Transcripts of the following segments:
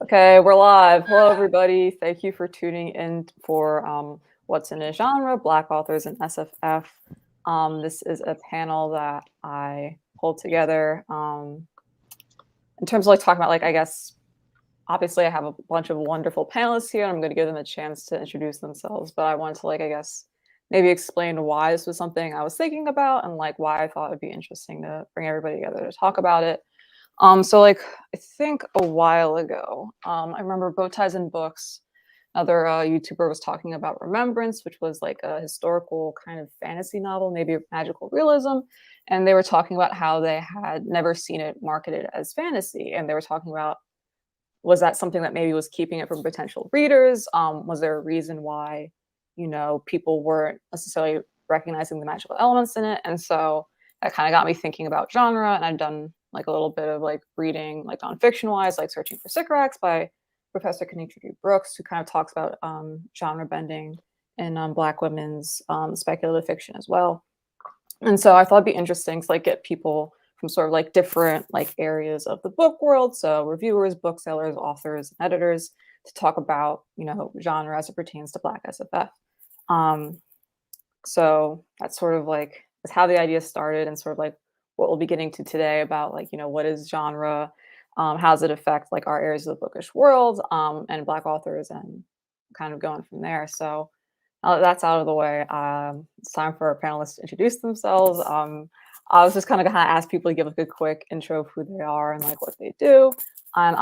Okay, we're live. Hello, everybody. Thank you for tuning in for What's in a Genre, Black Authors in SFF. This is a panel that I pulled together in terms of like talking about like, I guess, obviously I have a bunch of wonderful panelists here and I'm going to give them a chance to introduce themselves, but I wanted to like, I guess, maybe explain why this was something I was thinking about and like why I thought it'd be interesting to bring everybody together to talk about it. So like I think a while ago, I remember Bow Ties and Books. Another YouTuber was talking about Remembrance, which was like a historical kind of fantasy novel, maybe magical realism. And they were talking about how they had never seen it marketed as fantasy. And they were talking about, was that something that maybe was keeping it from potential readers? Was there a reason why, people weren't necessarily recognizing the magical elements in it? And so that kind of got me thinking about genre. And I've done like a little bit of like reading, like nonfiction wise, like Searching for Sycorax by Professor Kenitra Brooks, who kind of talks about genre bending in Black women's speculative fiction as well. And so I thought it'd be interesting to like get people from sort of like different like areas of the book world, so reviewers, booksellers, authors, and editors, to talk about genre as it pertains to Black SFF. So that's sort of like is how the idea started, and sort of like what we'll be getting to today about like what is genre, how does it affect like our areas of the bookish world, and Black authors, and kind of going from there. So now that that's out of the way, it's time for our panelists to introduce themselves. I was just kind of gonna ask people to give like a quick intro of who they are and like what they do, and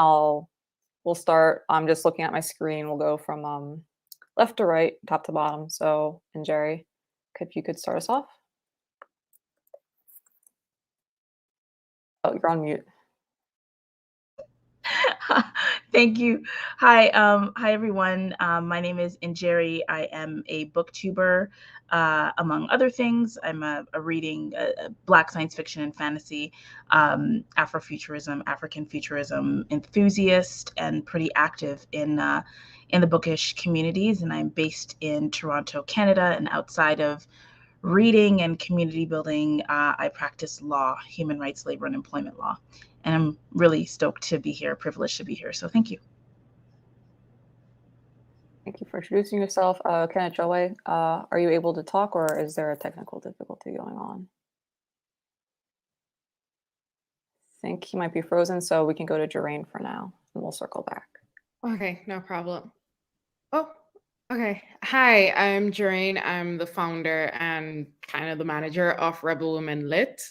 we'll start. I'm just looking at my screen. We'll go from left to right, top to bottom. So, and Jerry, if you could start us off. Oh, you're on mute. Thank you. Hi everyone. My name is Njeri. I am a booktuber, among other things. I'm a reading Black science fiction and fantasy, Afrofuturism, African futurism enthusiast, and pretty active in the bookish communities. And I'm based in Toronto, Canada, and outside of reading and community building, I practice law, human rights, labor, and employment law. And I'm really stoked to be here, privileged to be here. So thank you. Thank you for introducing yourself. Kenneth Joe, are you able to talk, or is there a technical difficulty going on? I think he might be frozen, so we can go to Jeraine for now, and we'll circle back. Okay, no problem. Oh, okay. Hi, I'm Jeraine. I'm the founder and kind of the manager of Rebel Women Lit.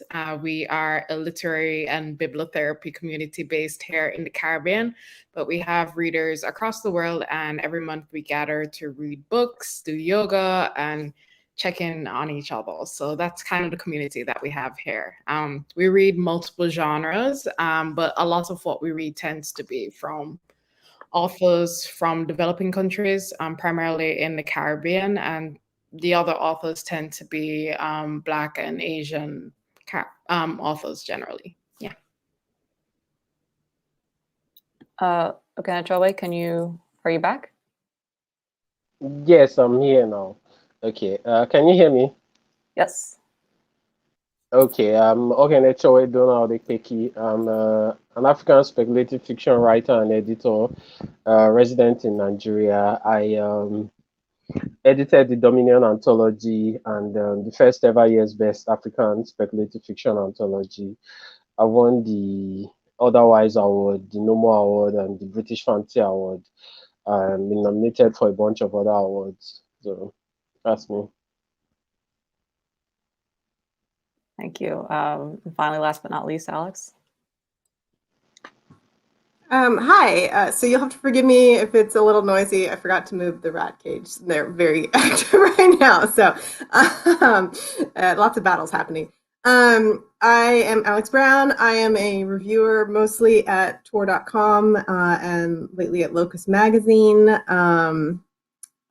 We are a literary and bibliotherapy community based here in the Caribbean, but we have readers across the world, and every month we gather to read books, do yoga, and check in on each other. So that's kind of the community that we have here. We read multiple genres, but a lot of what we read tends to be from authors from developing countries, primarily in the Caribbean, and the other authors tend to be Black and Asian authors generally. Yeah. Okay, Joe, are you back? Yes, I'm here now. Okay, can you hear me? Yes. Okay, I'm Ogenechowe Donald Ekpeki. I'm an African speculative fiction writer and editor, resident in Nigeria. I edited the Dominion anthology and the first ever year's best African speculative fiction anthology. I won the Otherwise Award, the Nomo Award, and the British Fantasy Award. Been nominated for a bunch of other awards. So that's me. Thank you. And finally, last but not least, Alex. Hi. So you'll have to forgive me if it's a little noisy. I forgot to move the rat cage. They're very active right now. So lots of battles happening. I am Alex Brown. I am a reviewer mostly at Tor.com and lately at Locus Magazine.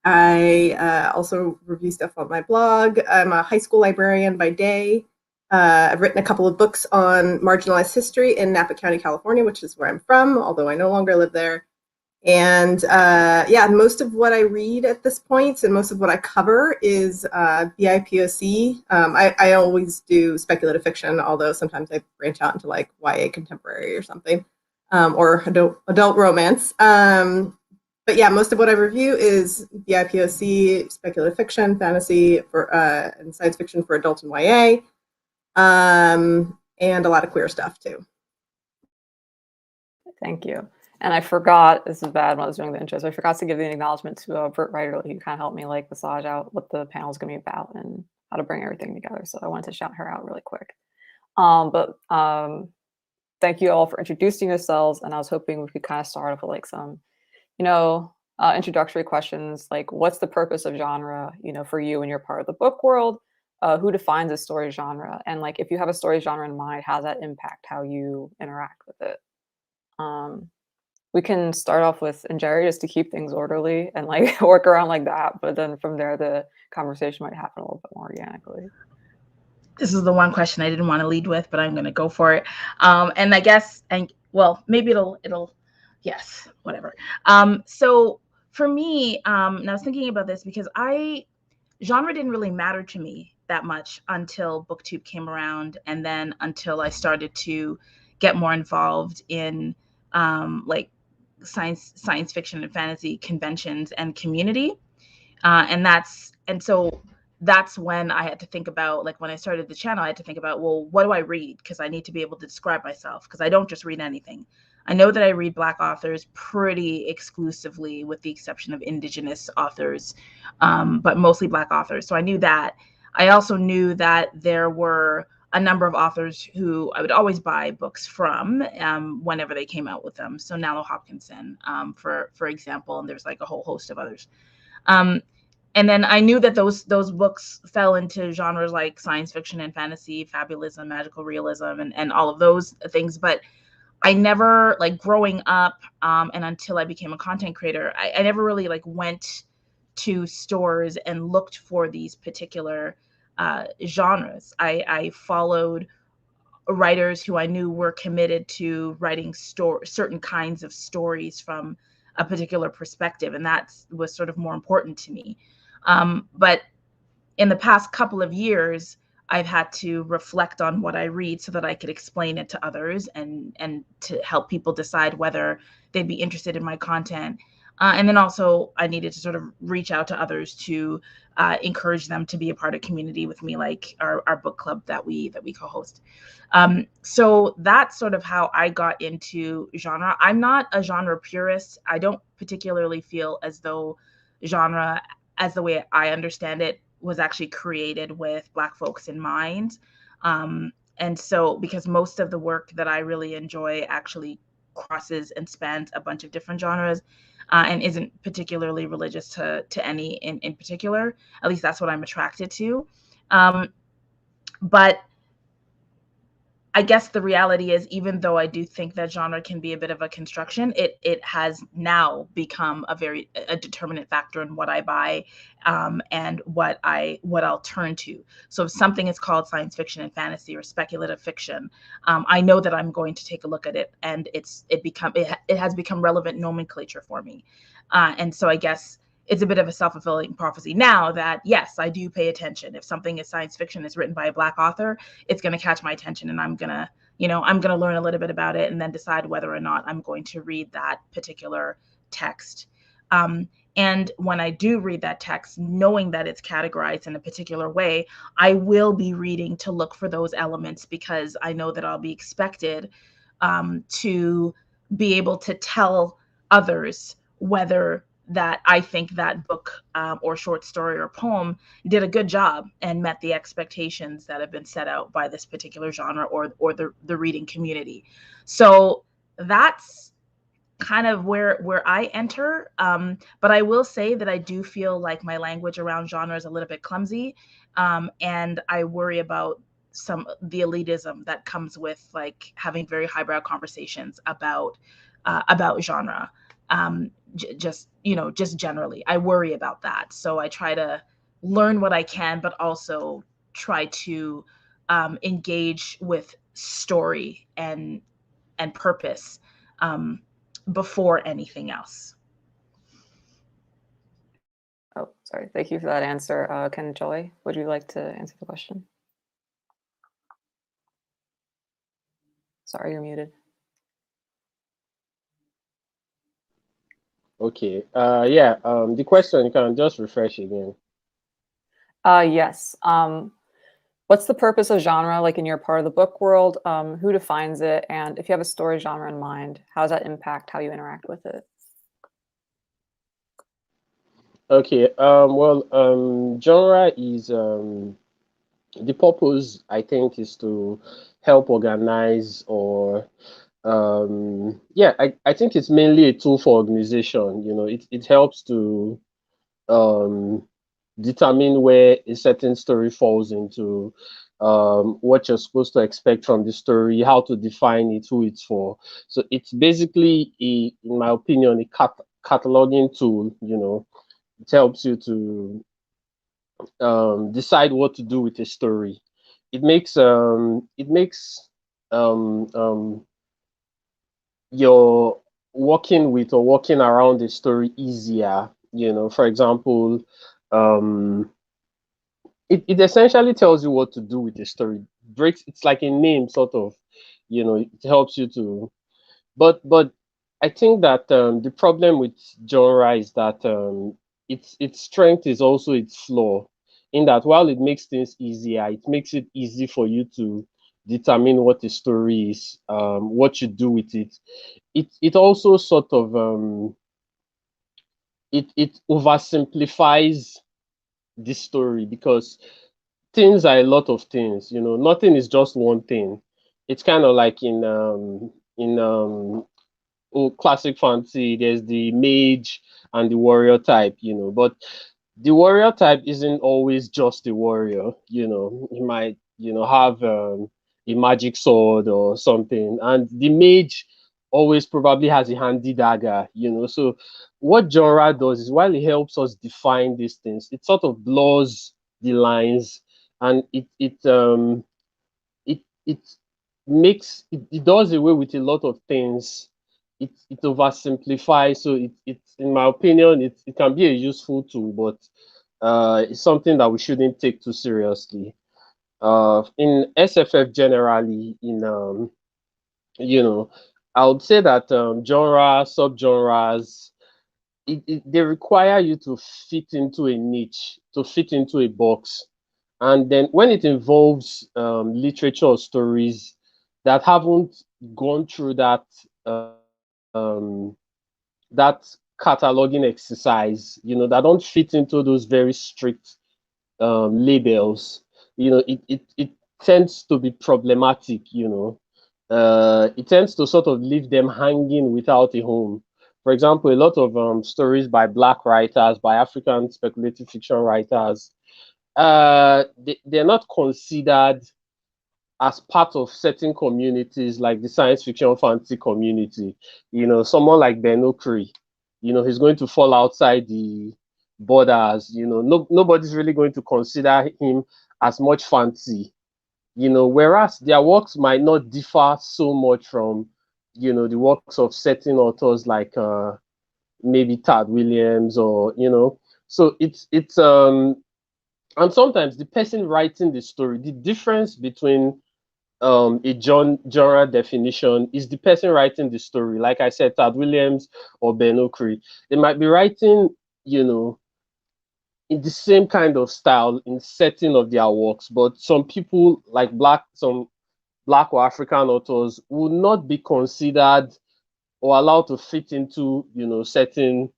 I also review stuff on my blog. I'm a high school librarian by day. I've written a couple of books on marginalized history in Napa County, California, which is where I'm from, although I no longer live there. And most of what I read at this point and most of what I cover is BIPOC. I always do speculative fiction, although sometimes I branch out into like YA contemporary or something. or adult romance. But yeah, most of what I review is BIPOC, speculative fiction, fantasy, and science fiction for adult and YA, and a lot of queer stuff too. Thank you. And I forgot, this is bad when I was doing the intro, so I forgot to give the acknowledgement to Britt Ryderly, who kind of helped me like massage out what the panel is going to be about and how to bring everything together. So I wanted to shout her out really quick. Thank you all for introducing yourselves. And I was hoping we could kind of start off with like some, introductory questions, like what's the purpose of genre, for you when you're part of the book world? Who defines a story genre? And like, if you have a story genre in mind, how does that impact how you interact with it? We can start off with Jerry just to keep things orderly and like work around like that. But then from there, the conversation might happen a little bit more organically. This is the one question I didn't want to lead with, but I'm going to go for it. And I guess, maybe it'll, yes, whatever. So for me, and I was thinking about this because genre didn't really matter to me that much until BookTube came around, and then until I started to get more involved in like science fiction and fantasy conventions and community. So that's when I had to think about, like when I started the channel, I had to think about, well, what do I read? Because I need to be able to describe myself, because I don't just read anything. I know that I read Black authors pretty exclusively, with the exception of Indigenous authors, but mostly Black authors. So I knew that. I also knew that there were a number of authors who I would always buy books from whenever they came out with them. So Nalo Hopkinson, for example, and there's like a whole host of others. And then I knew that those books fell into genres like science fiction and fantasy, fabulism, magical realism, and all of those things. But I never, like growing up, and until I became a content creator, I never really like went to stores and looked for these particular genres. I followed writers who I knew were committed to writing certain kinds of stories from a particular perspective, and that was sort of more important to me. But in the past couple of years, I've had to reflect on what I read so that I could explain it to others and to help people decide whether they'd be interested in my content. And then also I needed to sort of reach out to others to encourage them to be a part of community with me, like our book club that we co-host. So that's sort of how I got into genre. I'm not a genre purist. I don't particularly feel as though genre, as the way I understand it, was actually created with Black folks in mind. And so, because most of the work that I really enjoy actually crosses and spans a bunch of different genres, and isn't particularly religious to any in particular. At least that's what I'm attracted to. But I guess the reality is, even though I do think that genre can be a bit of a construction, it has now become a determinant factor in what I buy, and what I'll turn to. So if something is called science fiction and fantasy or speculative fiction, I know that I'm going to take a look at it, and it has become relevant nomenclature for me. And so I guess it's a bit of a self-fulfilling prophecy now that, yes, I do pay attention. If something is science fiction, is written by a Black author, it's going to catch my attention, and I'm going to learn a little bit about it and then decide whether or not I'm going to read that particular text. And when I do read that text, knowing that it's categorized in a particular way, I will be reading to look for those elements, because I know that I'll be expected to be able to tell others whether that I think that book or short story or poem did a good job and met the expectations that have been set out by this particular genre or the reading community. So that's kind of where I enter. But I will say that I do feel like my language around genre is a little bit clumsy, and I worry about the elitism that comes with like having very highbrow conversations about genre. Just generally, I worry about that. So I try to learn what I can, but also try to engage with story and purpose before anything else. Oh, sorry. Thank you for that answer. Ken Joy, would you like to answer the question? Sorry, you're muted. Okay. Yeah. The question, you can just refresh again. Yes. What's the purpose of genre, like in your part of the book world? Who defines it? And if you have a story genre in mind, how does that impact how you interact with it? Okay. Well, genre is the purpose, I think, is to help organize or yeah, I think it's mainly a tool for organization. You know, it helps to um determine where a certain story falls into, what you're supposed to expect from the story, how to define it, who it's for. So it's basically in my opinion, a cataloging tool. You know, it helps you to decide what to do with a story. It makes um, um, your working with or working around the story easier. You know, for example, um, it essentially tells you what to do with the story. Breaks it's like a name sort of. You know, it helps you to. But I think that the problem with genre is that its strength is also its flaw. In that, while it makes things easier, it makes it easy for you to determine what the story is, what you do with it. It also sort of it oversimplifies the story because things are a lot of things. You know, nothing is just one thing. It's kind of like in classic fantasy, there's the mage and the warrior type, you know, but the warrior type isn't always just a warrior. You know, he might, you know, have a magic sword or something, and the mage always probably has a handy dagger. You know, so what genre does is while it helps us define these things, it sort of blurs the lines, and it makes it does away with a lot of things. It oversimplifies. So it in my opinion, it can be a useful tool, but it's something that we shouldn't take too seriously. In SFF generally, in you know, I would say that genre, subgenres, they require you to fit into a niche, to fit into a box. And then when it involves literature or stories that haven't gone through um, that cataloging exercise, you know, that don't fit into those very strict labels, you know, it tends to be problematic, you know. It tends to sort of leave them hanging without a home. For example, a lot of stories by Black writers, by African speculative fiction writers, they're not considered as part of certain communities like the science fiction fantasy community. You know, someone like Ben Okri, you know, he's going to fall outside the borders. You know, nobody's really going to consider him as much fantasy. You know, whereas their works might not differ so much from, you know, the works of certain authors like maybe Tad Williams or, you know. So it's and sometimes the person writing the story, the difference between a genre definition is the person writing the story. Like I said, Tad Williams or Ben Okri, they might be writing, you know, in the same kind of style in setting of their works, but some people like some black or African authors would not be considered or allowed to fit into, you know, certain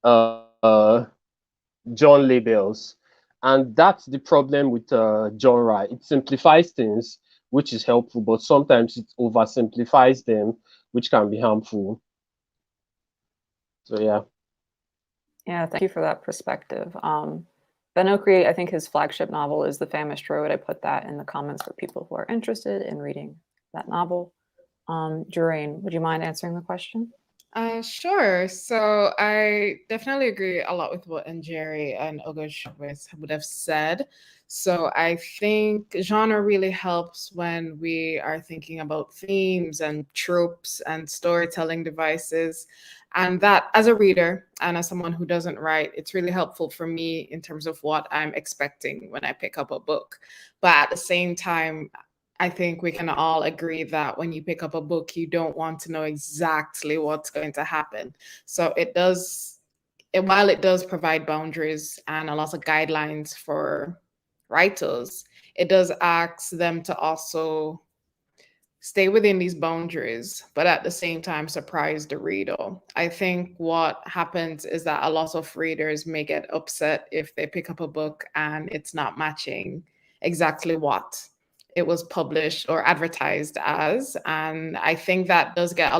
genre labels. And that's the problem with genre. It simplifies things, which is helpful, but sometimes it oversimplifies them, which can be harmful. So yeah. Yeah, thank you for that perspective. Ben Okri, I think his flagship novel is The Famished Road. I put that in the comments for people who are interested in reading that novel. Jurain, would you mind answering the question? Sure. So I definitely agree a lot with what Njeri and Ogosh would have said. So I think genre really helps when we are thinking about themes and tropes and storytelling devices. And that, as a reader and as someone who doesn't write, it's really helpful for me in terms of what I'm expecting when I pick up a book. But at the same time, I think we can all agree that when you pick up a book, you don't want to know exactly what's going to happen. So while it does provide boundaries and a lot of guidelines for writers, it does ask them to also stay within these boundaries, but at the same time, surprise the reader. I think what happens is that a lot of readers may get upset if they pick up a book and it's not matching exactly what it was published or advertised as. And I think that it does get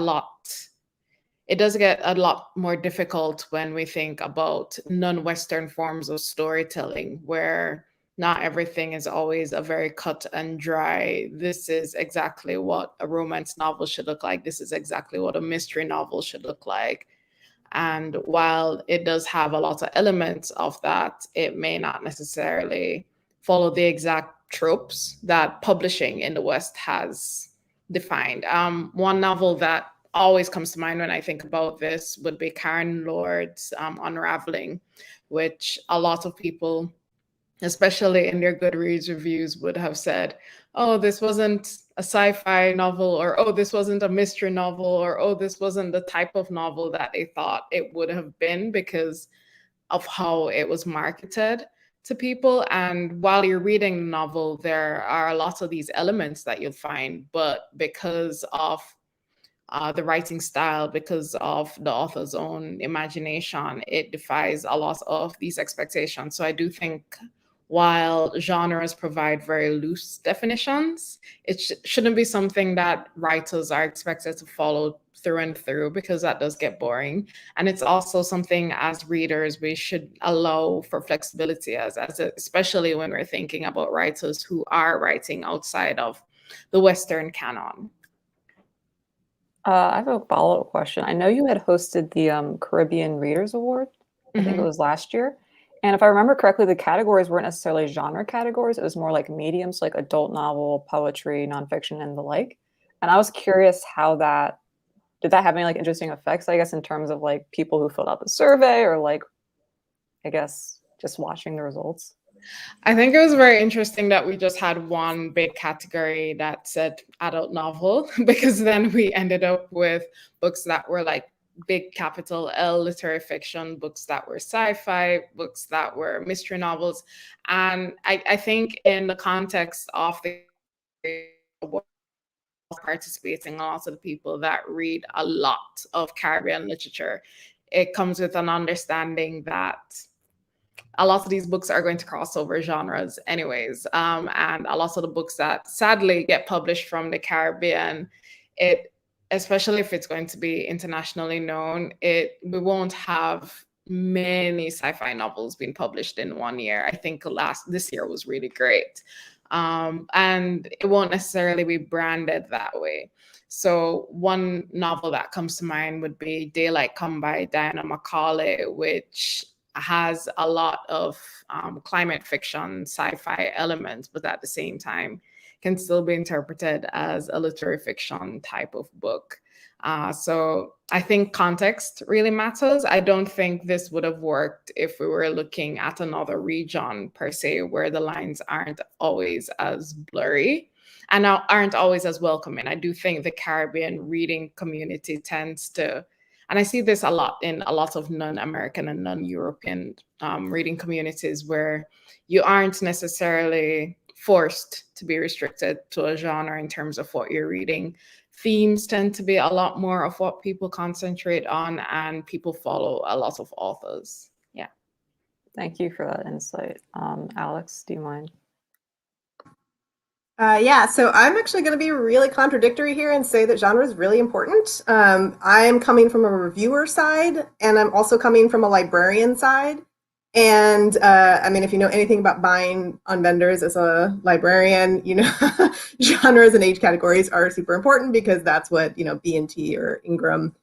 a lot more difficult when we think about non-Western forms of storytelling, where not everything is always a very cut and dry. This is exactly what a romance novel should look like. This is exactly what a mystery novel should look like. And while it does have a lot of elements of that, it may not necessarily follow the exact tropes that publishing in the West has defined. One novel that always comes to mind when I think about this would be Karen Lord's Unraveling, which a lot of people, especially in their Goodreads reviews, would have said, oh, this wasn't a sci-fi novel, or oh, this wasn't a mystery novel, or oh, this wasn't the type of novel that they thought it would have been because of how it was marketed to people. And while you're reading the novel, there are lots of these elements that you'll find, but because of the writing style, because of the author's own imagination, it defies a lot of these expectations. So I do think while genres provide very loose definitions, it shouldn't be something that writers are expected to follow through and through, because that does get boring. And it's also something as readers we should allow for flexibility, especially when we're thinking about writers who are writing outside of the Western canon. I have a follow-up question. I know you had hosted the Caribbean Readers Award. I think it was last year. And if I remember correctly, the categories weren't necessarily genre categories. It was more like mediums, like adult novel, poetry, nonfiction, and the like. And I was curious did that have any like interesting effects, I guess, in terms of like people who filled out the survey, or like, I guess, just watching the results? I think it was very interesting that we just had one big category that said adult novel, because then we ended up with books that were like big capital L literary fiction, books that were sci-fi, books that were mystery novels. And I think in the context of the participating, a lot of the people that read a lot of Caribbean literature, it comes with an understanding that a lot of these books are going to cross over genres anyways. And a lot of the books that sadly get published from the Caribbean, especially if it's going to be internationally known, we won't have many sci-fi novels being published in 1 year. I think this year was really great. And it won't necessarily be branded that way. So one novel that comes to mind would be Daylight Come by Diana Macaulay, which has a lot of climate fiction, sci-fi elements, but at the same time can still be interpreted as a literary fiction type of book. So I think context really matters. I don't think this would have worked if we were looking at another region per se, where the lines aren't always as blurry and aren't always as welcoming. I do think the Caribbean reading community tends to, and I see this a lot in a lot of non-American and non-European reading communities, where you aren't necessarily forced to be restricted to a genre in terms of what you're reading. Themes tend to be a lot more of what people concentrate on, and people follow a lot of authors. Yeah. Thank you for that insight. Alex, do you mind? Yeah, so I'm actually going to be really contradictory here and say that genre is really important. I'm coming from a reviewer side, and I'm also coming from a librarian side. And I mean, if you know anything about buying on vendors as a librarian, you know, genres and age categories are super important, because that's what, you know, B&T or Ingram,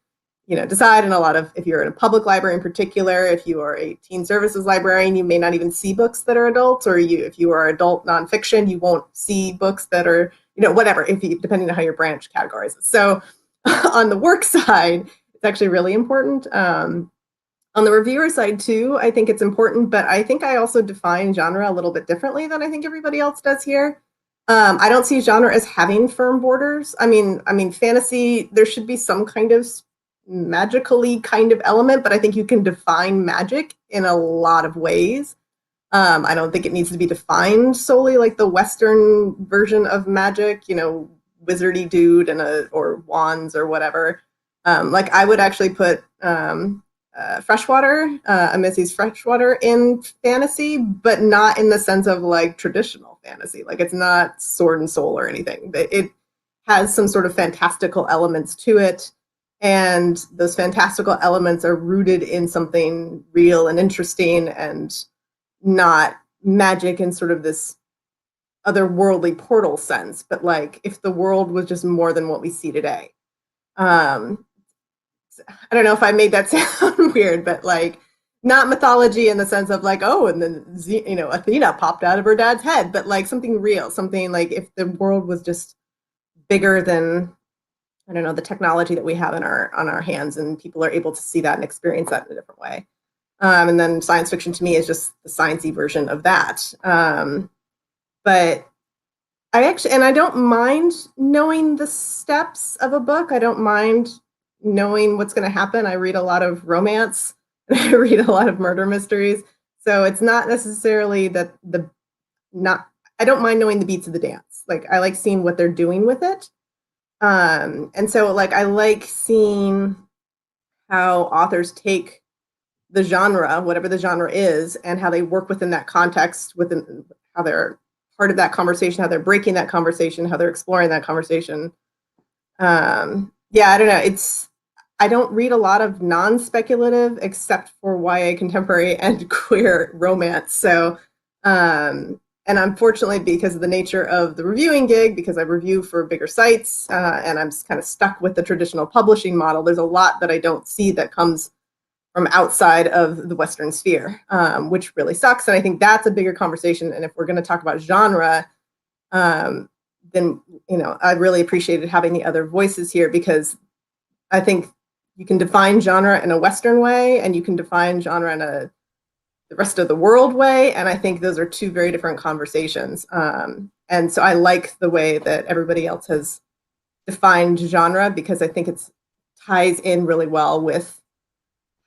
you know, decide. And a lot of, if you're in a public library in particular, if you are a teen services librarian, you may not even see books that are adults, or if you are adult nonfiction, you won't see books that are, you know, whatever, depending on how your branch categorizes. So on the work side, it's actually really important. On the reviewer side too, I think it's important, but I think I also define genre a little bit differently than I think everybody else does here. I don't see genre as having firm borders. I mean, fantasy, there should be some kind of magically kind of element, but I think you can define magic in a lot of ways. I don't think it needs to be defined solely like the Western version of magic, you know, wizardy dude and or wands or whatever. Like I would actually put freshwater, Amissi's freshwater in fantasy, but not in the sense of like traditional fantasy. Like it's not sword and soul or anything, but it has some sort of fantastical elements to it. And those fantastical elements are rooted in something real and interesting and not magic in sort of this otherworldly portal sense, but like if the world was just more than what we see today. I don't know if I made that sound weird, but like not mythology in the sense of like, oh, and then, you know, Athena popped out of her dad's head, but like something real, something like if the world was just bigger than, I don't know, the technology that we have on our hands, and people are able to see that and experience that in a different way. And then science fiction to me is just the sciencey version of that. But I don't mind knowing the steps of a book. I don't mind knowing what's going to happen. I read a lot of romance. I read a lot of murder mysteries. So it's not necessarily that I don't mind knowing the beats of the dance. Like I like seeing what they're doing with it. And so like I like seeing how authors take the genre, whatever the genre is, and how they work within that context, within how they're part of that conversation, how they're breaking that conversation, how they're exploring that conversation. Yeah, I don't know. I don't read a lot of non-speculative except for YA contemporary and queer romance. So, and unfortunately, because of the nature of the reviewing gig, because I review for bigger sites, and I'm kind of stuck with the traditional publishing model, there's a lot that I don't see that comes from outside of the Western sphere, which really sucks. And I think that's a bigger conversation. And if we're going to talk about genre, then, you know, I really appreciated having the other voices here, because I think you can define genre in a Western way and you can define genre in the rest of the world way. And I think those are two very different conversations. And so I like the way that everybody else has defined genre, because I think it ties in really well with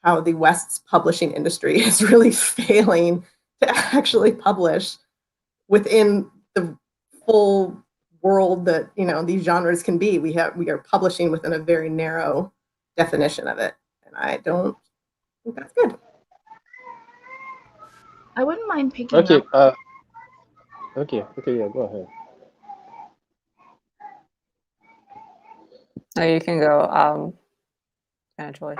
how the West's publishing industry is really failing to actually publish within the full world that, you know, these genres can be. We are publishing within a very narrow definition of it, and I don't think that's good. I wouldn't mind picking Okay. up. Okay. Yeah, go ahead. No, you can go, Julie.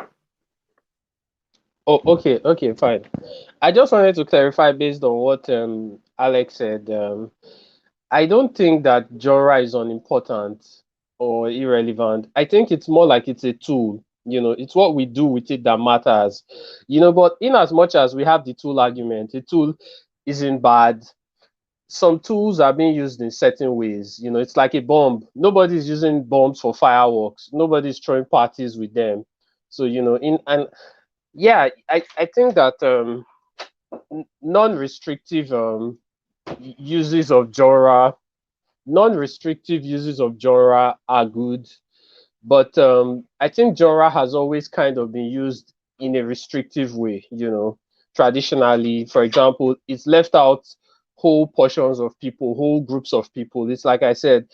Oh, okay, fine. I just wanted to clarify based on what Alex said. I don't think that genre is unimportant or irrelevant. I think it's more like it's a tool. You know, it's what we do with it that matters. You know, but in as much as we have the tool argument, the tool isn't bad. Some tools are being used in certain ways. You know, it's like a bomb. Nobody's using bombs for fireworks. Nobody's throwing parties with them. So, you know, yeah, I think that non-restrictive uses of genre, non-restrictive uses of genre are good, but I think genre has always kind of been used in a restrictive way. You know, traditionally, for example, it's left out whole portions of people, whole groups of people. It's like I said,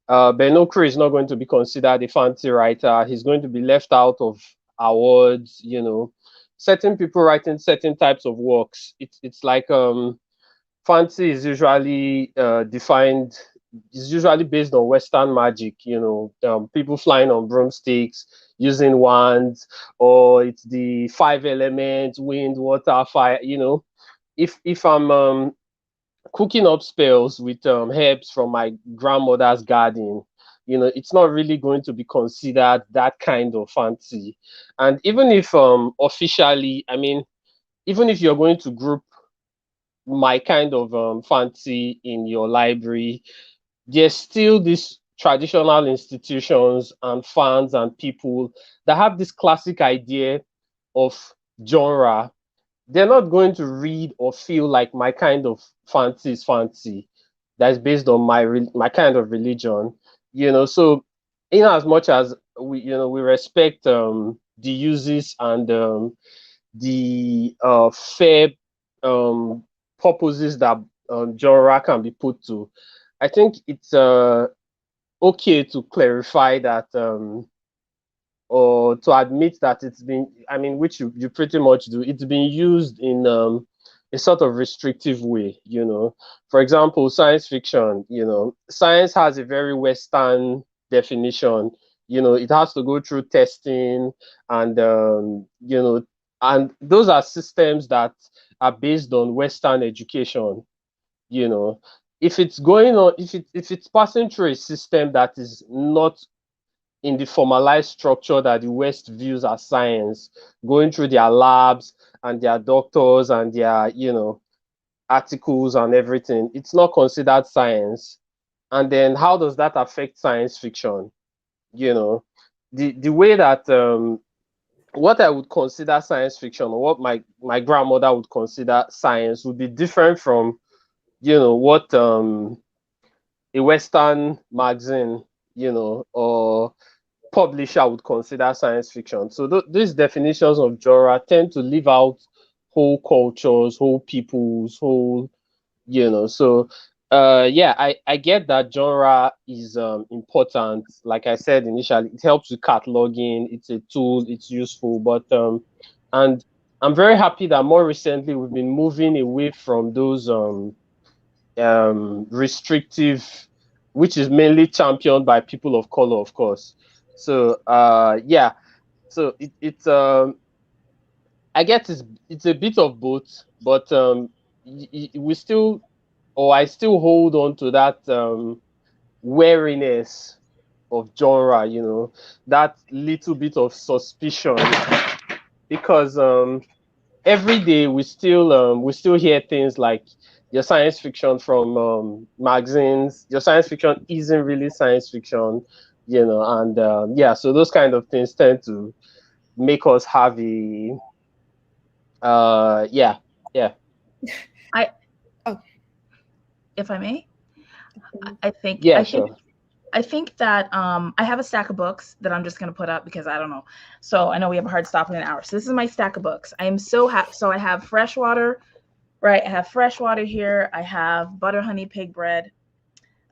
Ben Okri is not going to be considered a fancy writer. He's going to be left out of awards. You know, certain people writing certain types of works. It's like fancy is usually defined. Is usually based on Western magic. You know, people flying on broomsticks, using wands, or it's the five elements: wind, water, fire. You know, if I'm cooking up spells with herbs from my grandmother's garden, you know, it's not really going to be considered that kind of fancy. And even if officially, I mean, even if you're going to group my kind of fancy in your library, there's still these traditional institutions and fans and people that have this classic idea of genre. They're not going to read or feel like my kind of fancy is fancy. that is based on my kind of religion, so in as much as we respect the uses and the fair purposes that genre can be put to, I think it's okay to clarify that, or to admit that it's been, I mean, which you pretty much do, it's been used in a sort of restrictive way. For example, science fiction, science has a very Western definition. It has to go through testing, and and those are systems that are based on Western education. If it's going on, if it's passing through a system that is not in the formalized structure that the West views as science, going through their labs and their doctors and their, articles and everything, it's not considered science. And then how does that affect science fiction? The way that what I would consider science fiction, or what my grandmother would consider science, would be different from, what a Western magazine, or publisher would consider science fiction. So these definitions of genre tend to leave out whole cultures, whole peoples, whole, so yeah, I get that genre is important. Like I said initially, it helps with cataloging, it's a tool, it's useful, but and I'm very happy that more recently we've been moving away from those restrictive, which is mainly championed by people of color, of course. So yeah, so it's I guess it's a bit of both, but we still, or I still hold on to that wariness of genre, that little bit of suspicion, because every day we still hear things like your science fiction from magazines, your science fiction isn't really science fiction, and yeah, so those kind of things tend to make us have a yeah. If I may, I think Yeah, I think sure. I think that I have a stack of books that I'm just going to put up because I don't know. So I know we have a hard stop in an hour. So this is my stack of books. I am so happy. So I have Freshwater, right? I have Freshwater here. I have Butter Honey Pig Bread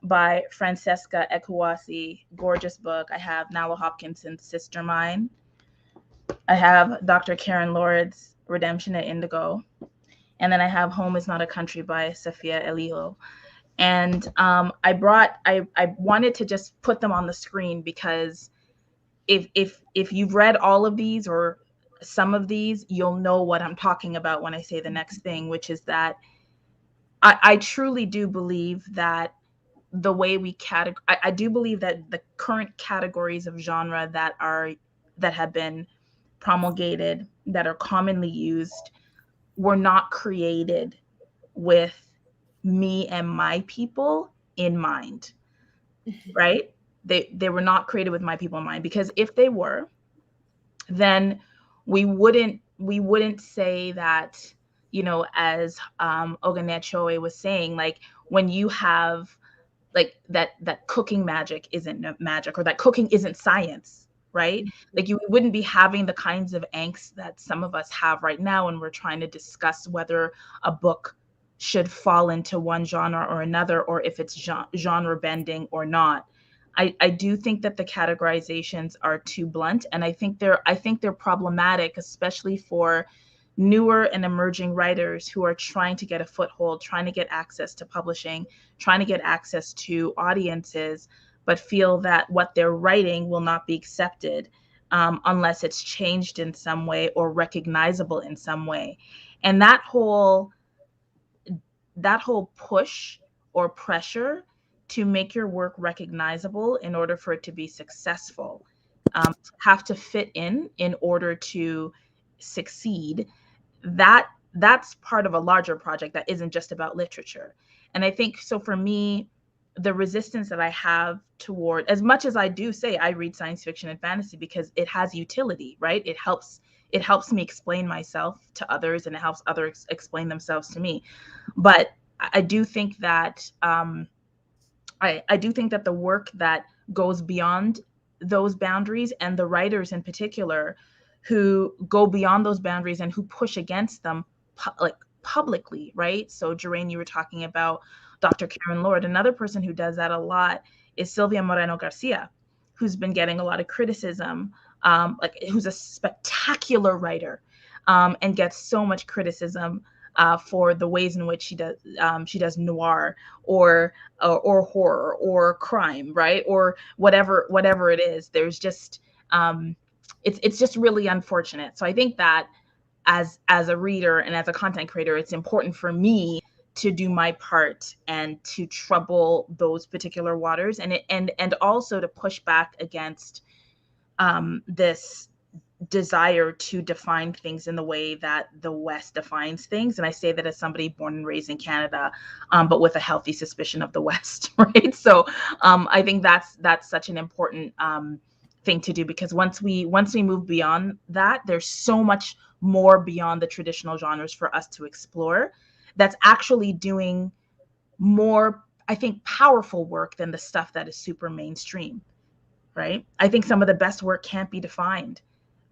by Francesca Ekwasi. Gorgeous book. I have Nala Hopkinson's Sister Mine. I have Dr. Karen Lord's Redemption at Indigo. And then I have Home is Not a Country by Safia Eliho. And I wanted to just put them on the screen because if you've read all of these or some of these, you'll know what I'm talking about when I say the next thing, which is that I truly do believe that the way we I do believe that the current categories of genre that have been promulgated, that are commonly used, were not created with me and my people in mind, right? They were not created with my people in mind, because if they were, then we wouldn't say that, as Oganechoe was saying, like when you have like that cooking magic isn't magic, or that cooking isn't science, right? Like you wouldn't be having the kinds of angst that some of us have right now when we're trying to discuss whether a book should fall into one genre or another, or if it's genre bending or not. I do think that the categorizations are too blunt, and I think they're problematic, especially for newer and emerging writers who are trying to get a foothold, trying to get access to publishing, trying to get access to audiences, but feel that what they're writing will not be accepted unless it's changed in some way or recognizable in some way. And that whole push or pressure to make your work recognizable in order for it to be successful, have to fit in order to succeed, that's part of a larger project that isn't just about literature. And I think so for me, the resistance that I have toward, as much as I do say I read science fiction and fantasy because it has utility, right? It helps me explain myself to others, and it helps others explain themselves to me. But I do think that I do think that the work that goes beyond those boundaries, and the writers in particular who go beyond those boundaries and who push against them like publicly, right? So Jeraine, you were talking about Dr. Karen Lord. Another person who does that a lot is Silvia Moreno Garcia, who's been getting a lot of criticism, who's a spectacular writer, and gets so much criticism for the ways in which she does noir or horror or crime, right? Or whatever it is. There's just it's just really unfortunate. So I think that as a reader and as a content creator, it's important for me to do my part and to trouble those particular waters, and also to push back against this desire to define things in the way that the West defines things. And I say that as somebody born and raised in Canada, but with a healthy suspicion of the West, right? So I think that's such an important thing to do, because once we move beyond that, there's so much more beyond the traditional genres for us to explore that's actually doing more, I think, powerful work than the stuff that is super mainstream, right? I think some of the best work can't be defined,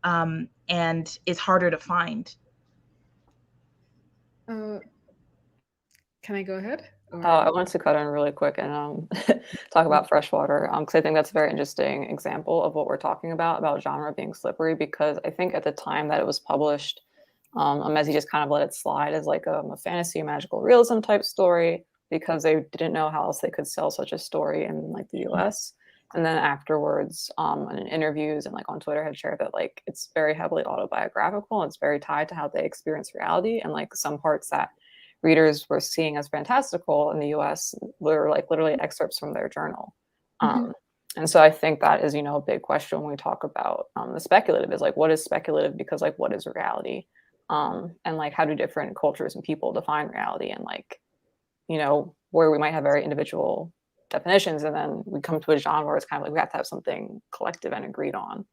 and is harder to find. Can I go ahead? I wanted to cut in really quick and talk about freshwater, because I think that's a very interesting example of what we're talking about genre being slippery, because I think at the time that it was published, Amezi just kind of let it slide as like a fantasy magical realism type story, because they didn't know how else they could sell such a story in like the US. And then afterwards, in interviews and like on Twitter, had shared that like it's very heavily autobiographical. It's very tied to how they experience reality, and like some parts that readers were seeing as fantastical in the US were like literally excerpts from their journal. And so I think that is, a big question when we talk about the speculative, is like, what is speculative? Because like, what is reality? And like, how do different cultures and people define reality? And like, where we might have very individual definitions, and then we come to a genre where it's kind of like we have to have something collective and agreed on.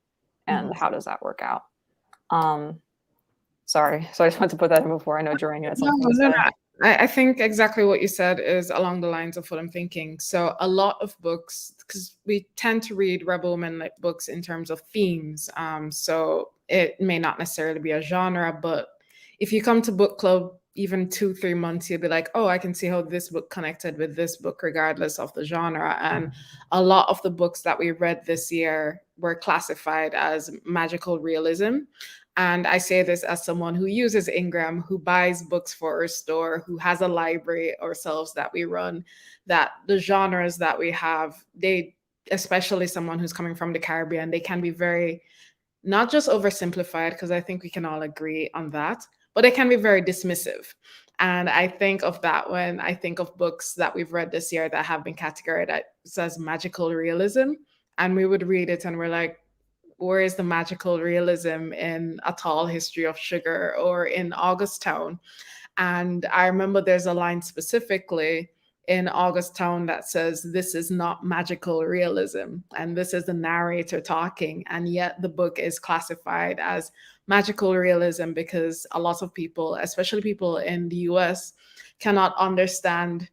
And how does that work out? Sorry. So I just wanted to put that in before. I know Jeraine had something to say. I think exactly what you said is along the lines of what I'm thinking. So a lot of books, because we tend to read Rebel Women Lit books in terms of themes. So it may not necessarily be a genre, but if you come to book club even 2-3 months, you'll be like, oh, I can see how this book connected with this book, regardless of the genre. And a lot of the books that we read this year were classified as magical realism. And I say this as someone who uses Ingram, who buys books for her store, who has a library ourselves that we run, that the genres that we have, they, especially someone who's coming from the Caribbean, they can be very, not just oversimplified, because I think we can all agree on that, but they can be very dismissive. And I think of that when I think of books that we've read this year that have been categorized as magical realism. And we would read it and we're like, where is the magical realism in A Tall History of Sugar or in August Town? And I remember there's a line specifically in August Town that says, this is not magical realism. And this is the narrator talking. And yet the book is classified as magical realism because a lot of people, especially people in the US, cannot understand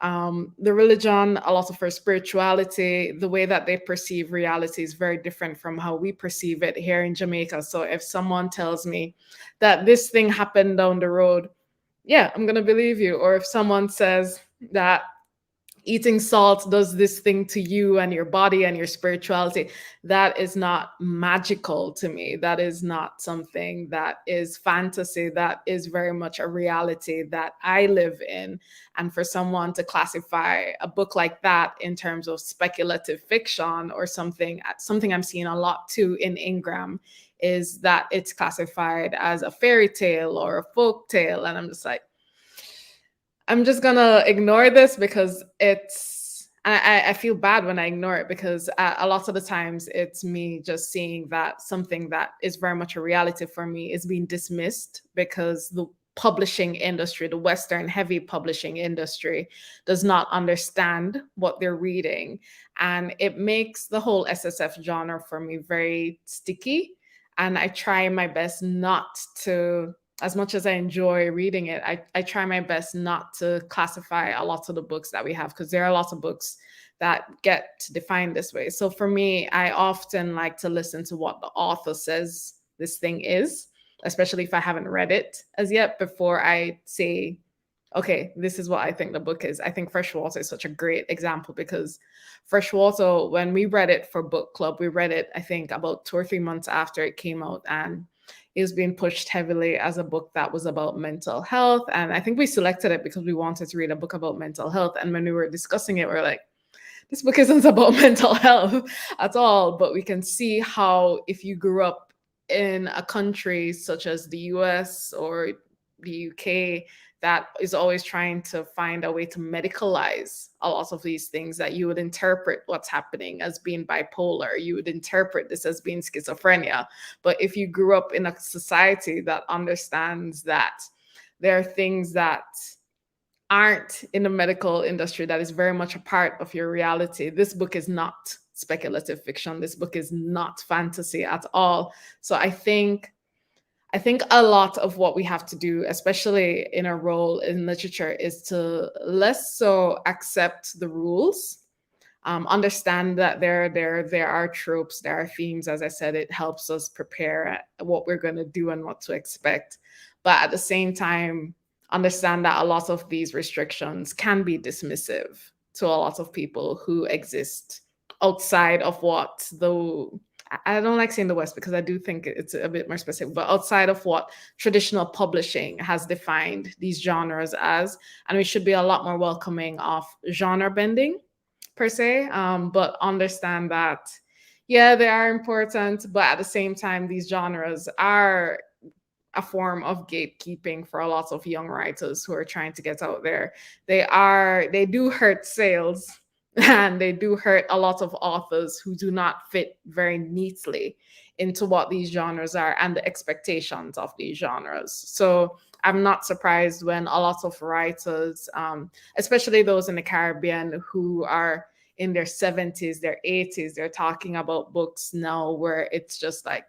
the religion, a lot of her spirituality, the way that they perceive reality is very different from how we perceive it here in Jamaica. So if someone tells me that this thing happened down the road, yeah, I'm going to believe you. Or if someone says that eating salt does this thing to you and your body and your spirituality, that is not magical to me. That is not something that is fantasy. That is very much a reality that I live in. And for someone to classify a book like that in terms of speculative fiction or something I'm seeing a lot too in Ingram is that it's classified as a fairy tale or a folk tale. And I'm just like, I'm just gonna ignore this because I feel bad when I ignore it, because a lot of the times it's me just seeing that something that is very much a reality for me is being dismissed because the publishing industry, the Western heavy publishing industry, does not understand what they're reading. And it makes the whole SSF genre for me very sticky. And I try my best not to as much as I enjoy reading it, I try my best not to classify a lot of the books that we have, because there are lots of books that get defined this way. So for me, I often like to listen to what the author says this thing is, especially if I haven't read it as yet, before I say, okay, this is what I think the book is. I think Freshwater is such a great example, because Freshwater, when we read it for book club, we read it, I think, about 2 or 3 months after it came out, and it was being pushed heavily as a book that was about mental health. And I think we selected it because we wanted to read a book about mental health. And when we were discussing it, we we're like, this book isn't about mental health at all, but we can see how if you grew up in a country such as the US or the UK that is always trying to find a way to medicalize a lot of these things, that you would interpret what's happening as being bipolar, you would interpret this as being schizophrenia. But if you grew up in a society that understands that there are things that aren't in the medical industry that is very much a part of your reality, this book is not speculative fiction. This book is not fantasy at all. So I think a lot of what we have to do, especially in a role in literature, is to less so accept the rules, understand that there are tropes, there are themes. As I said, it helps us prepare what we're going to do and what to expect. But at the same time, understand that a lot of these restrictions can be dismissive to a lot of people who exist outside of what I don't like saying the West, because I do think it's a bit more specific, but outside of what traditional publishing has defined these genres as. And we should be a lot more welcoming of genre bending per se, but understand that, yeah, they are important, but at the same time, these genres are a form of gatekeeping for a lot of young writers who are trying to get out there. They do hurt sales, and they do hurt a lot of authors who do not fit very neatly into what these genres are and the expectations of these genres. So I'm not surprised when a lot of writers, especially those in the Caribbean who are in their 70s, their 80s, they're talking about books now where it's just like,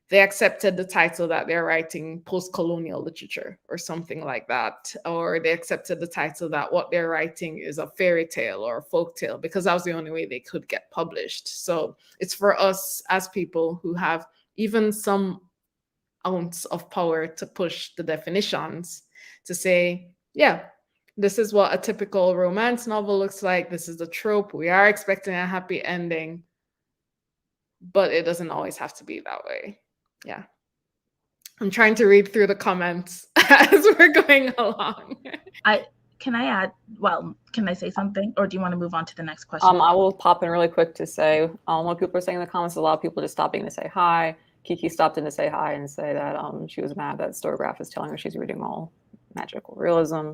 they accepted the title that they're writing post-colonial literature or something like that, or they accepted the title that what they're writing is a fairy tale or a folk tale, because that was the only way they could get published. So it's for us as people who have even some ounce of power to push the definitions, to say, yeah, this is what a typical romance novel looks like. This is the trope. We are expecting a happy ending, but it doesn't always have to be that way. Yeah. I'm trying to read through the comments as we're going along. Can I say something, or do you want to move on to the next question? I will pop in really quick to say, what people are saying in the comments, a lot of people just stopping to say hi. Kiki stopped in to say hi and say that she was mad that Storygraph is telling her she's reading all magical realism.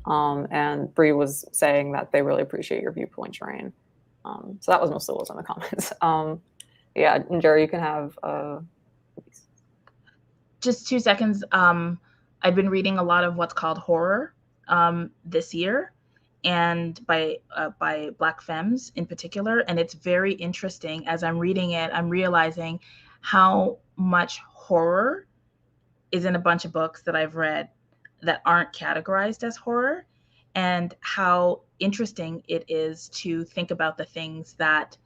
And Bree was saying that they really appreciate your viewpoint, Shireen. So that was mostly what was in the comments. Yeah, and Jerry, you can have just 2 seconds. I've been reading a lot of what's called horror this year, and by Black femmes in particular. And it's very interesting. As I'm reading it, I'm realizing how much horror is in a bunch of books that I've read that aren't categorized as horror, and how interesting it is to think about the things that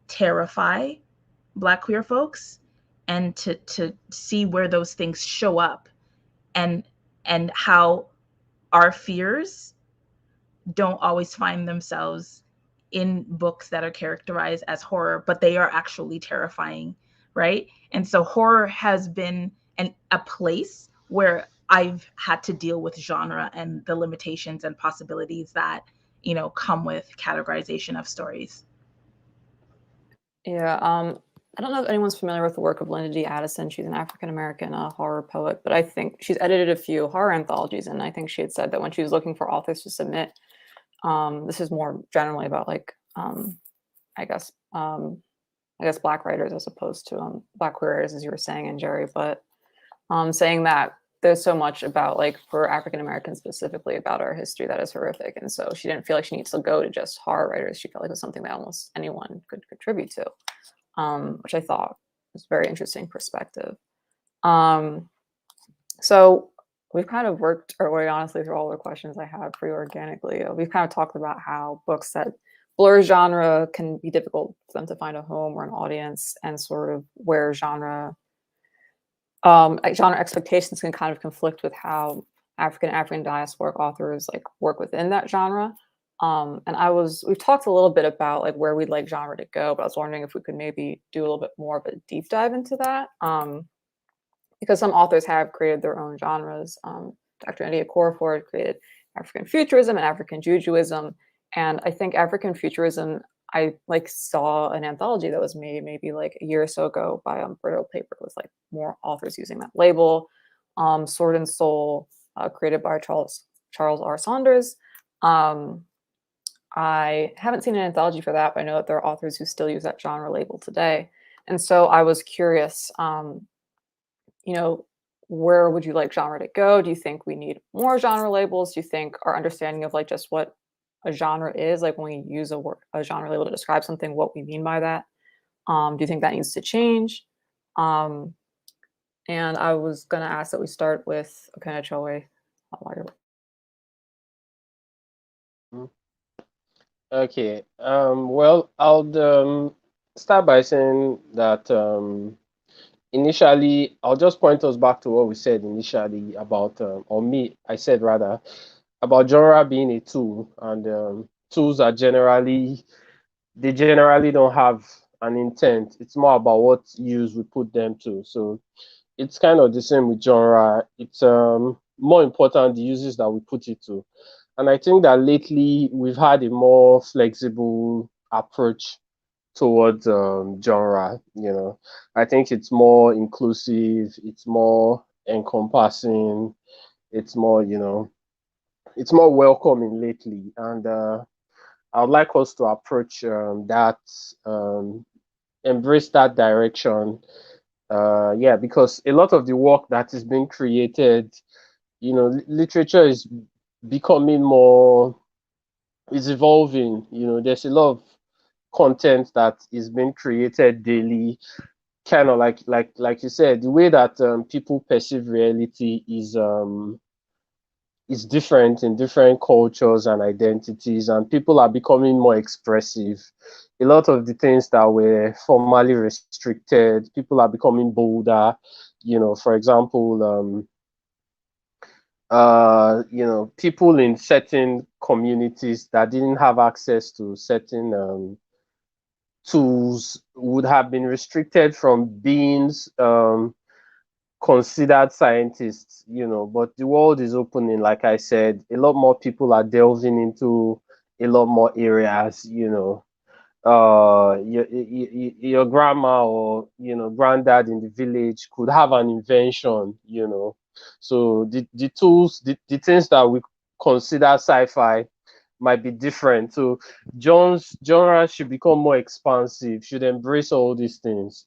terrify Black queer folks, and to see where those things show up, and how our fears don't always find themselves in books that are characterized as horror, but they are actually terrifying, right? And so horror has been a place where I've had to deal with genre and the limitations and possibilities that, come with categorization of stories. Yeah, I don't know if anyone's familiar with the work of Linda D Addison. She's an African-American horror poet, but I think she's edited a few horror anthologies, and I think she had said that when she was looking for authors to submit, this is more generally about like, I guess Black writers as opposed to Black queer writers, as you were saying, and Jerry, but saying that there's so much about, like, for African-Americans specifically, about our history that is horrific, and so she didn't feel like she needs to go to just horror writers. She felt like it was something that almost anyone could contribute to. Which I thought was a very interesting perspective. So we've kind of worked our way, honestly, through all the questions I have pretty organically. We've kind of talked about how books that blur genre can be difficult for them to find a home or an audience, and sort of where genre expectations can kind of conflict with how African diasporic authors like work within that genre. We've talked a little bit about like where we'd like genre to go, but I was wondering if we could maybe do a little bit more of a deep dive into that. Because some authors have created their own genres. Dr. India Corford created African futurism and African Jujuism. And I think African futurism, I like saw an anthology that was made maybe like a year or so ago by Brittle Paper with like more authors using that label. Sword and Soul, created by Charles R. Saunders. I haven't seen an anthology for that, but I know that there are authors who still use that genre label today. And so I was curious, where would you like genre to go? Do you think we need more genre labels? Do you think our understanding of like just what a genre is, like when we use a genre label to describe something, what we mean by that? Do you think that needs to change? And I was gonna ask that we start with Okenechowe. Okay. Well, I'll start by saying that initially, I'll just point us back to what we said initially about, I said rather, about genre being a tool, and tools are generally don't have an intent. It's more about what use we put them to. So it's kind of the same with genre. It's more important the uses that we put it to. And I think that lately we've had a more flexible approach towards genre. I think it's more inclusive, it's more encompassing, it's more, it's more welcoming lately. And I would like us to approach that, embrace that direction. Yeah, because a lot of the work that is being created, literature is becoming more, is evolving. There's a lot of content that is being created daily, kind of like you said, the way that people perceive reality is different in different cultures and identities, and people are becoming more expressive. A lot of the things that were formerly restricted, people are becoming bolder. For example, people in certain communities that didn't have access to certain tools would have been restricted from being considered scientists, but the world is opening. Like I said, a lot more people are delving into a lot more areas. Your grandma or granddad in the village could have an invention. So the tools, the things that we consider sci-fi might be different. So John's genre should become more expansive, should embrace all these things.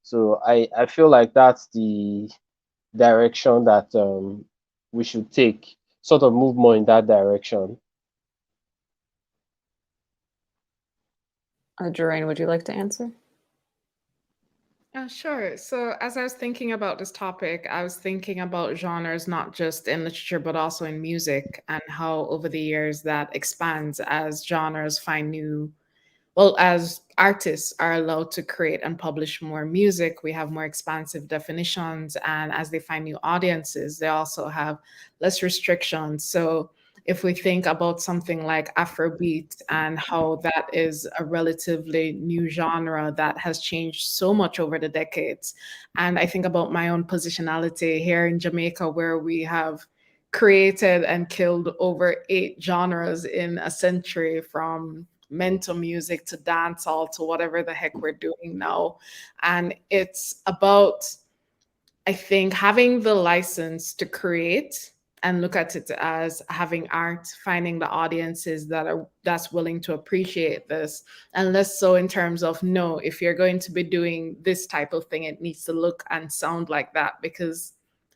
So I feel like that's the direction that we should take, sort of move more in that direction. Jeraine, would you like to answer? Sure. So as I was thinking about this topic, I was thinking about genres not just in literature, but also in music, and how over the years that expands as genres find new, well, as artists are allowed to create and publish more music, we have more expansive definitions. And as they find new audiences, they also have less restrictions. So if we think about something like Afrobeat and how that is a relatively new genre that has changed so much over the decades. And I think about my own positionality here in Jamaica, where we have created and killed over 8 genres in a century, from mental music to dancehall to whatever the heck we're doing now. And it's about, I think, having the license to create and look at it as having art, finding the audiences that's willing to appreciate this, and less so in terms of, no, if you're going to be doing this type of thing, it needs to look and sound like that, because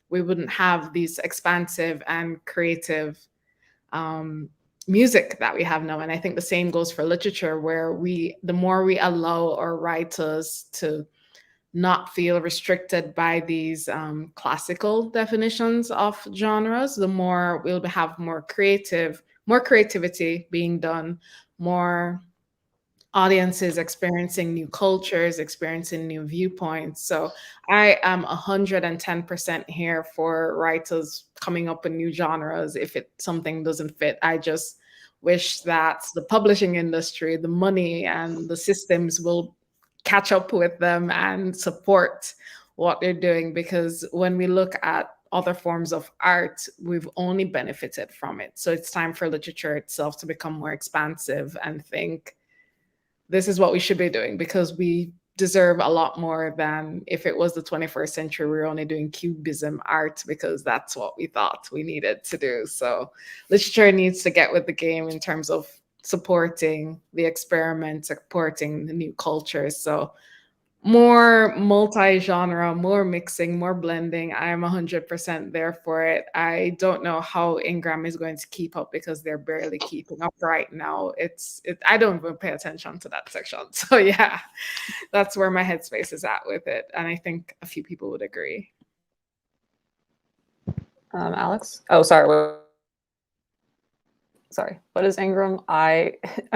we wouldn't have these expansive and creative music that we have now. And I think the same goes for literature, where the more we allow our writers to not feel restricted by these classical definitions of genres, the more we'll have more creativity being done, more audiences experiencing new cultures, experiencing new viewpoints. So I am 110% here for writers coming up with new genres. If something doesn't fit, I just wish that the publishing industry, the money and the systems will catch up with them and support what they're doing. Because when we look at other forms of art, we've only benefited from it. So it's time for literature itself to become more expansive and think, this is what we should be doing, because we deserve a lot more than if it was the 21st century, we were only doing cubism art because that's what we thought we needed to do. So literature needs to get with the game in terms of supporting the experiment, supporting the new cultures. So more multi-genre, more mixing, more blending. I am 100% there for it. I don't know how Ingram is going to keep up because they're barely keeping up right now. I don't even pay attention to that section. So yeah, that's where my headspace is at with it. And I think a few people would agree. Alex? Oh, sorry. Sorry, what is Ingram? I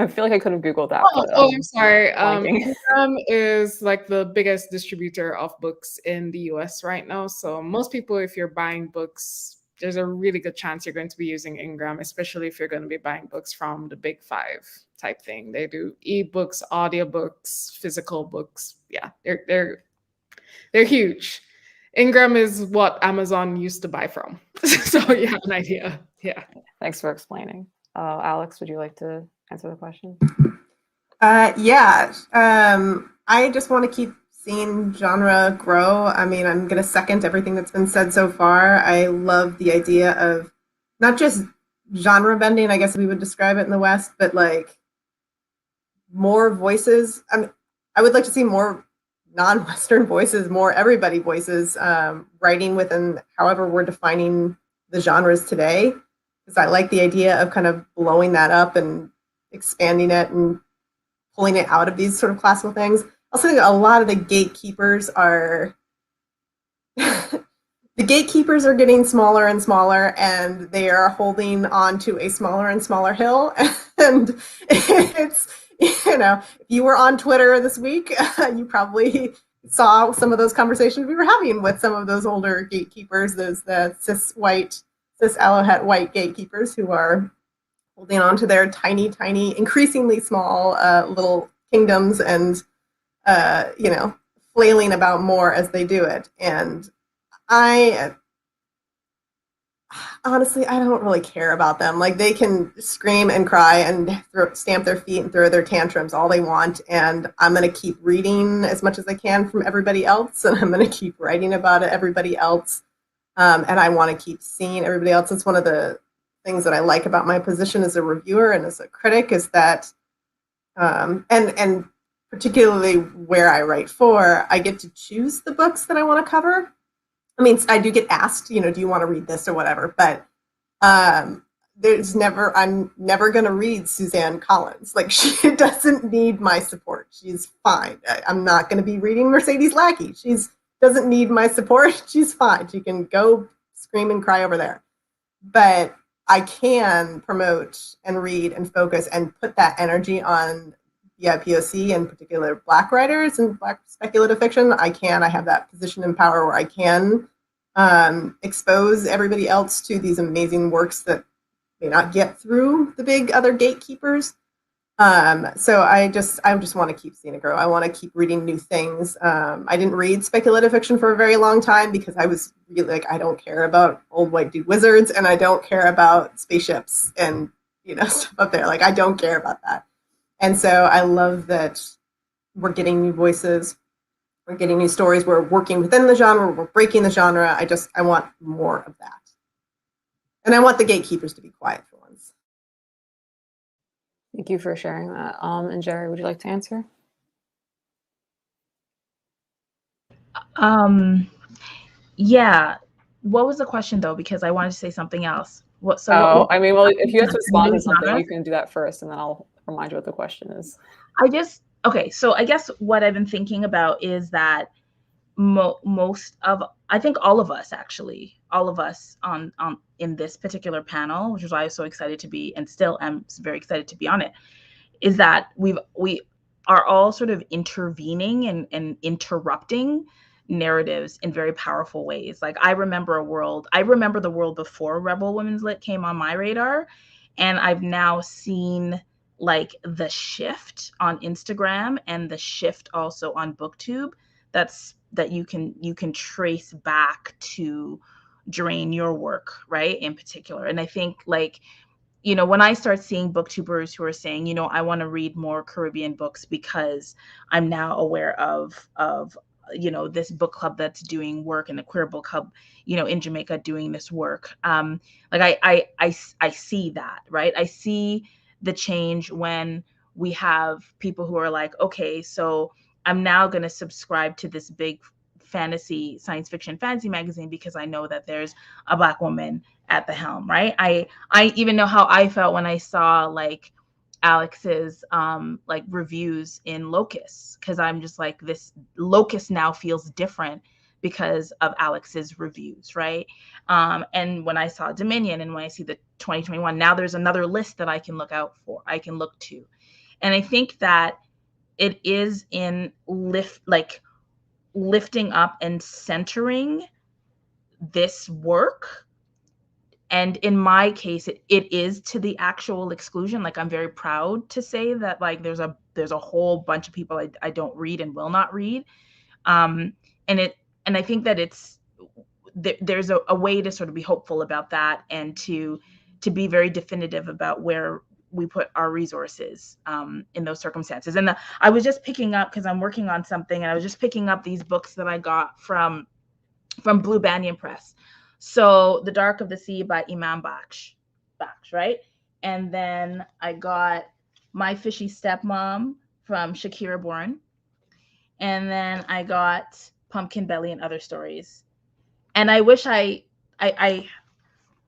feel like I could have Googled that. I'm sorry. Ingram is like the biggest distributor of books in the US right now. So most people, if you're buying books, there's a really good chance you're going to be using Ingram, especially if you're going to be buying books from the big five type thing. They do ebooks, audiobooks, physical books. Yeah, they're huge. Ingram is what Amazon used to buy from. So you have an idea. Yeah. Thanks for explaining. Alex, would you like to answer the question? Yeah. I just want to keep seeing genre grow. I mean, I'm going to second everything that's been said so far. I love the idea of not just genre bending, I guess we would describe it in the West, but like more voices. I would like to see more non-Western voices, more everybody voices, writing within however we're defining the genres today. Because I like the idea of kind of blowing that up and expanding it and pulling it out of these sort of classical things. Also think a lot of the gatekeepers are getting smaller and smaller, and they are holding on to a smaller and smaller hill. And it's, if you were on Twitter this week, you probably saw some of those conversations we were having with some of those older gatekeepers, the cis alohat white gatekeepers who are holding on to their tiny, increasingly small little kingdoms and, flailing about more as they do it. And honestly, I don't really care about them. Like, they can scream and cry and stamp their feet and throw their tantrums all they want. And I'm going to keep reading as much as I can from everybody else. And I'm going to keep writing about everybody else. And I want to keep seeing everybody else. It's one of the things that I like about my position as a reviewer and as a critic is that, and particularly where I write for, I get to choose the books that I want to cover. I mean, I do get asked, do you want to read this or whatever, but I'm never going to read Suzanne Collins. Like, she doesn't need my support. She's fine. I'm not going to be reading Mercedes Lackey. Doesn't need my support. She's fine. She can go scream and cry over there. But I can promote and read and focus and put that energy on BIPOC, in particular Black writers and Black speculative fiction. I have that position and power where I can expose everybody else to these amazing works that may not get through the big other gatekeepers. So I just want to keep seeing it grow. I want to keep reading new things. I didn't read speculative fiction for a very long time because I was really like, I don't care about old white dude wizards, and I don't care about spaceships and, stuff up there. Like, I don't care about that. And so I love that we're getting new voices. We're getting new stories. We're working within the genre. We're breaking the genre. I want more of that. And I want the gatekeepers to be quiet for once. Thank you for sharing that. And Jerry, would you like to answer? Yeah. What was the question though? Because I wanted to say something else. If you have to respond to something, you can do that first, and then I'll remind you what the question is. So I guess what I've been thinking about is that most of, I think all of us actually, all of us on in this particular panel, which is why I was so excited to be, and still am very excited to be on it, is that we are all sort of intervening and interrupting narratives in very powerful ways. Like I remember the world before Rebel Women's Lit came on my radar, and I've now seen like the shift on Instagram and the shift also on BookTube that you can trace back to drain your work, right, in particular. And I think like, you know, when I start seeing booktubers who are saying, you know, I want to read more Caribbean books because I'm now aware of you know, this book club that's doing work, and the queer book club, you know, in Jamaica doing this work. Like I see that, right? I see the change when we have people who are like, okay, so I'm now going to subscribe to this big science fiction fantasy magazine because I know that there's a Black woman at the helm, right? I even know how I felt when I saw like Alex's like reviews in Locust, because I'm just like, this Locust now feels different because of Alex's reviews, right? And when I saw Dominion, and when I see the 2021, now there's another list that I can look out for, I can look to. And I think that it is in lifting up and centering this work. And in my case, it is to the actual exclusion. Like, I'm very proud to say that like there's a whole bunch of people I don't read and will not read. And I think that there's a way to sort of be hopeful about that, and to be very definitive about where we put our resources in those circumstances. And I was just picking up, because I'm working on something, and I was just picking up these books that I got from Blue Banyan Press. So The Dark of the Sea by Imam Baksh, right? And then I got My Fishy Stepmom from Shakira Bourne. And then I got Pumpkin Belly and Other Stories. And I wish I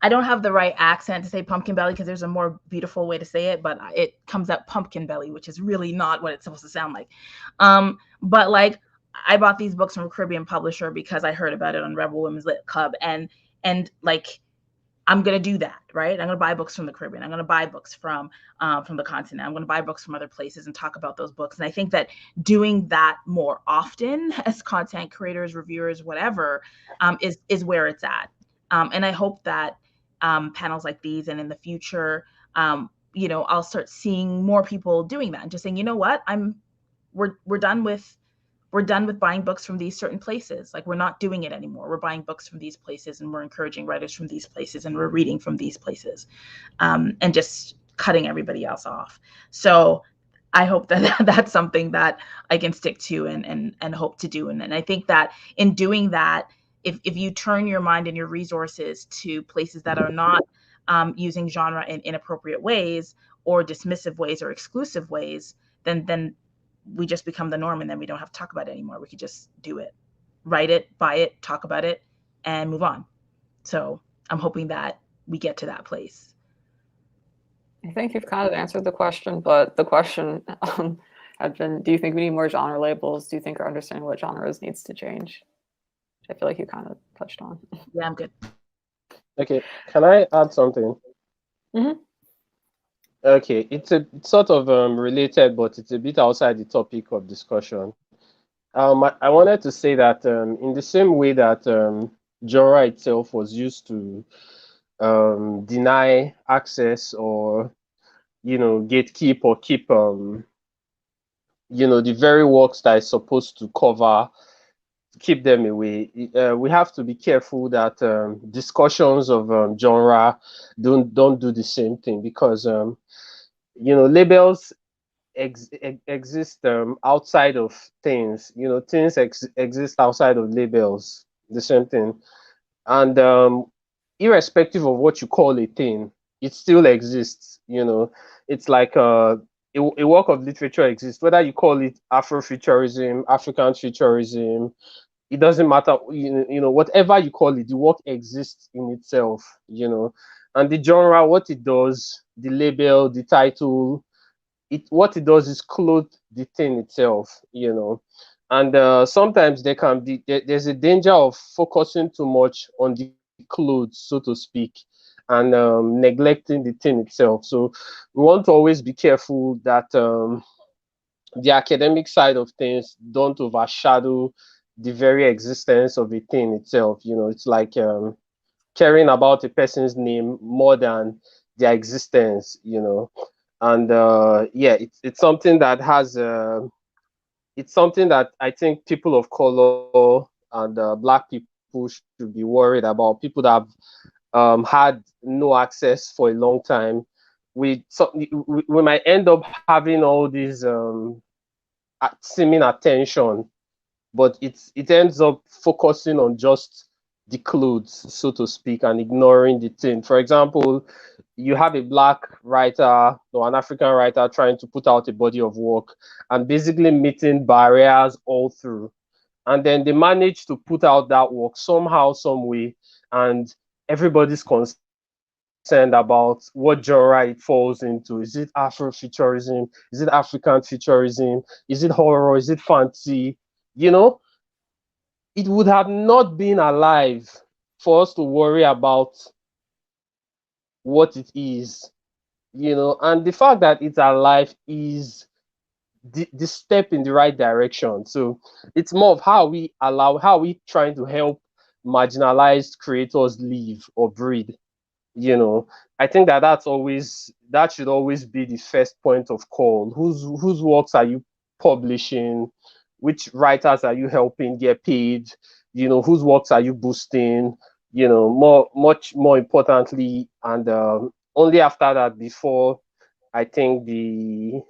don't have the right accent to say pumpkin belly, because there's a more beautiful way to say it, but it comes out pumpkin belly, which is really not what it's supposed to sound like. But like, I bought these books from a Caribbean publisher because I heard about it on Rebel Women's Lit Club, and like, I'm gonna do that, right? I'm gonna buy books from the Caribbean. I'm gonna buy books from the continent. I'm gonna buy books from other places and talk about those books. And I think that doing that more often as content creators, reviewers, whatever, is where it's at. And I hope that panels like these, and in the future, you know, I'll start seeing more people doing that and just saying, you know what, we're done with buying books from these certain places. Like, we're not doing it anymore. We're buying books from these places, and we're encouraging writers from these places, and we're reading from these places, and just cutting everybody else off. So I hope that that's something that I can stick to and hope to do. And I think that in doing that, if you turn your mind and your resources to places that are not using genre in inappropriate ways, or dismissive ways, or exclusive ways, then we just become the norm, and then we don't have to talk about it anymore. We could just do it, write it, buy it, talk about it, and move on. So I'm hoping that we get to that place. I think you've kind of answered the question, but the question had been, do you think we need more genre labels? Do you think our understanding what genres needs to change? Which I feel like you kind of touched on. Yeah, I'm good. Okay, can I add something? Mm-hmm. Okay, it's sort of related, but it's a bit outside the topic of discussion. I wanted to say that in the same way that genre itself was used to deny access, or, you know, gatekeep, or keep you know, the very works that is supposed to cover, keep them away. We have to be careful that discussions of genre don't do the same thing, because you know, labels exist outside of things. You know, things exist outside of labels. The same thing. And irrespective of what you call a thing, it still exists. You know, it's like a work of literature exists, whether you call it Afrofuturism, African futurism. It doesn't matter. You know, whatever you call it, the work exists in itself. You know, and the genre, what it does, the label, the title, what it does is clothe the thing itself, you know. And sometimes there's a danger of focusing too much on the clothes, so to speak, and neglecting the thing itself. So we want to always be careful that the academic side of things don't overshadow the very existence of a thing itself. It's like caring about a person's name more than their existence. And yeah, it's something that has it's something that I think people of color and Black people should be worried about. People that have had no access for a long time. We might end up having all these seeming attention, but it ends up focusing on just the clothes, so to speak, and ignoring the thing. For example, you have a Black writer or an African writer trying to put out a body of work and basically meeting barriers all through. And then they manage to put out that work somehow, some way, and everybody's concerned about what genre it falls into. Is it Afrofuturism? Is it African futurism? Is it horror? Is it fantasy? It would have not been alive for us to worry about what it is, and the fact that it's alive is the step in the right direction. So it's more of how we trying to help marginalized creators live or breathe. I think that should always be the first point of call. Whose works are you publishing? Which writers are you helping get paid? Whose works are you boosting? Much more importantly, and only after that, before I think the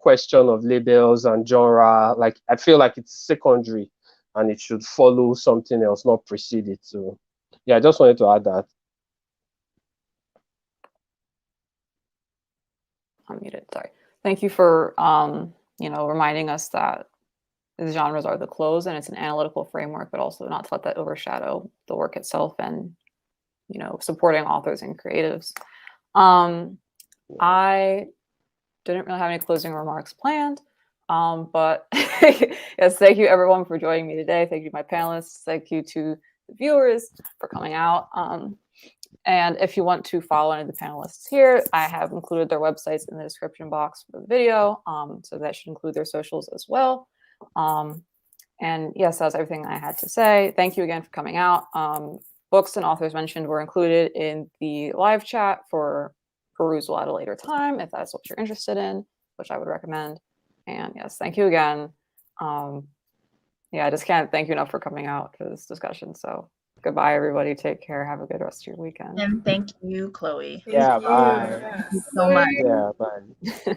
question of labels and genre, like I feel like it's secondary and it should follow something else, not precede it. So yeah, I just wanted to add that. Unmuted, sorry. Thank you for reminding us that the genres are the close and it's an analytical framework, but also not to let that overshadow the work itself and supporting authors and creatives. I didn't really have any closing remarks planned, but yes, thank you everyone for joining me today. Thank you to my panelists. Thank you to the viewers for coming out. And if you want to follow any of the panelists here, I have included their websites in the description box for the video. So that should include their socials as well. And yes, that's everything I had to say. Thank you again for coming out. Books and authors mentioned were included in the live chat for perusal at a later time, if that's what you're interested in, which I would recommend. And yes, thank you again. Yeah, I just can't thank you enough for coming out for this discussion. So goodbye, everybody. Take care. Have a good rest of your weekend. And thank you, Chloe. Yeah, Thank you. bye. Yes. Thank you so much. Yeah, bye.